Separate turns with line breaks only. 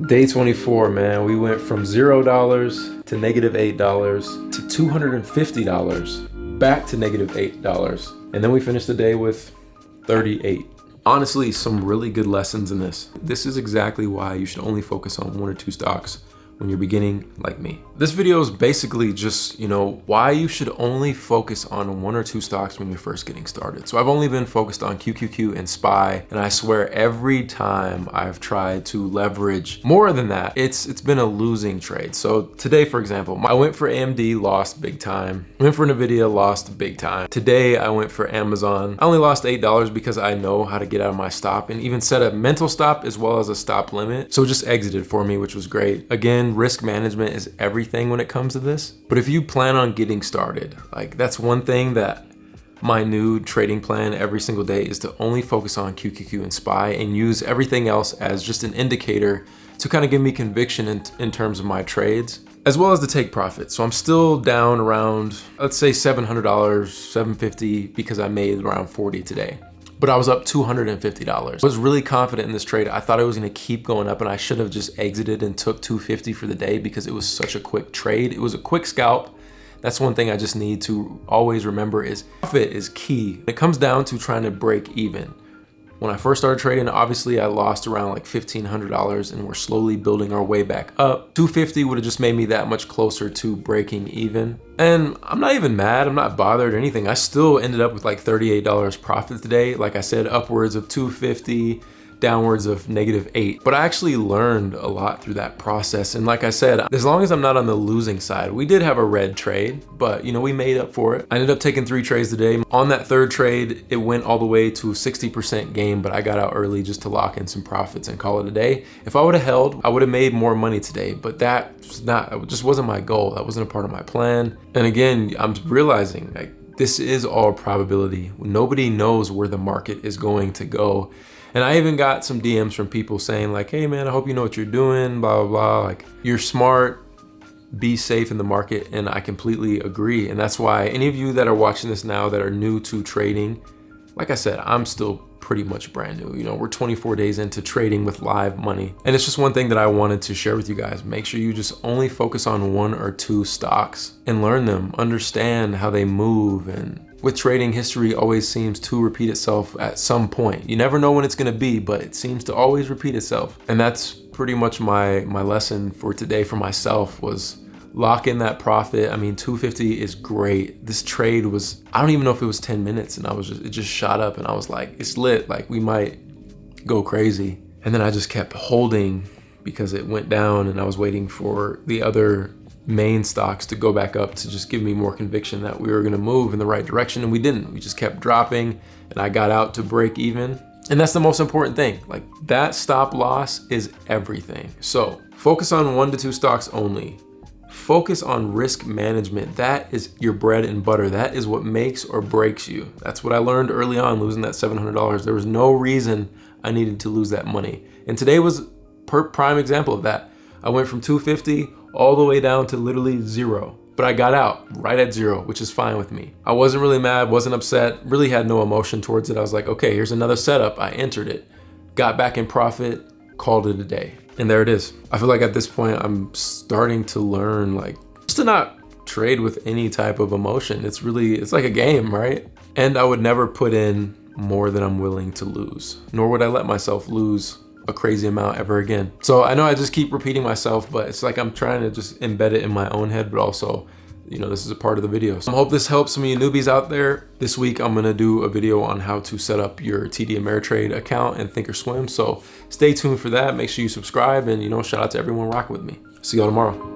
Day 24, man, we went from $0 to -$8 to $250, back to -$8. And then we finished the day with 38. Honestly, some really good lessons in this. This is exactly why you should only focus on one or two stocks when you're beginning like me. This video is basically just, why you should only focus on one or two stocks when you're first getting started. So I've only been focused on QQQ and SPY, and I swear every time I've tried to leverage more than that, it's been a losing trade. So today, for example, I went for AMD, lost big time. I went for Nvidia, lost big time. Today, I went for Amazon. I only lost $8 because I know how to get out of my stop and even set a mental stop as well as a stop limit. So it just exited for me, which was great. Again, risk management is everything when it comes to this. But if you plan on getting started, that's one thing that my new trading plan every single day is to only focus on QQQ and SPY and use everything else as just an indicator to kind of give me conviction in terms of my trades, as well as to take profit. So I'm still down around, let's say $700, $750, because I made around 40 today. But I was up $250. I was really confident in this trade. I thought it was gonna keep going up and I should have just exited and took $250 for the day because it was such a quick trade. It was a quick scalp. That's one thing I just need to always remember is profit is key. It comes down to trying to break even. When I first started trading, obviously I lost around like $1,500 and we're slowly building our way back up. $250 would have just made me that much closer to breaking even. And I'm not even mad, I'm not bothered or anything. I still ended up with like $38 profit today. Like I said, upwards of $250, downwards of -8. But I actually learned a lot through that process. And like I said, as long as I'm not on the losing side, we did have a red trade, but we made up for it. I ended up taking 3 trades today. On that third trade, it went all the way to a 60% gain, but I got out early just to lock in some profits and call it a day. If I would have held, I would have made more money today, but it just wasn't my goal. That wasn't a part of my plan. And again, I'm realizing this is all probability. Nobody knows where the market is going to go. And I even got some DMs from people saying like, hey man, I hope you know what you're doing, blah, blah, blah. You're smart, be safe in the market. And I completely agree. And that's why any of you that are watching this now that are new to trading, like I said, I'm still pretty much brand new. We're 24 days into trading with live money. And it's just one thing that I wanted to share with you guys. Make sure you just only focus on one or two stocks and learn them, understand how they move. And with trading, history always seems to repeat itself at some point. You never know when it's gonna be, but it seems to always repeat itself. And that's pretty much my lesson for today for myself was lock in that profit. I mean, $250 is great. This trade was, I don't even know if it was 10 minutes and it just shot up and I was like, it's lit, we might go crazy. And then I just kept holding because it went down and I was waiting for the other main stocks to go back up to just give me more conviction that we were gonna move in the right direction, and we didn't. We just kept dropping and I got out to break even. And that's the most important thing. That stop loss is everything. So focus on 1 to 2 stocks only. Focus on risk management. That is your bread and butter. That is what makes or breaks you. That's what I learned early on, losing that $700. There was no reason I needed to lose that money. And today was a prime example of that. I went from $250 all the way down to literally 0. But I got out right at 0, which is fine with me. I wasn't really mad, wasn't upset, really had no emotion towards it. I was like, okay, here's another setup. I entered it, got back in profit, called it a day. And there it is. I feel like at this point, I'm starting to learn just to not trade with any type of emotion. It's like a game, right? And I would never put in more than I'm willing to lose, nor would I let myself lose a crazy amount ever again. So I know I just keep repeating myself, but it's like I'm trying to just embed it in my own head, but also, this is a part of the video. So I hope this helps some of you newbies out there. This week, I'm gonna do a video on how to set up your TD Ameritrade account and Thinkorswim. So stay tuned for that. Make sure you subscribe and, shout out to everyone rocking with me. See y'all tomorrow.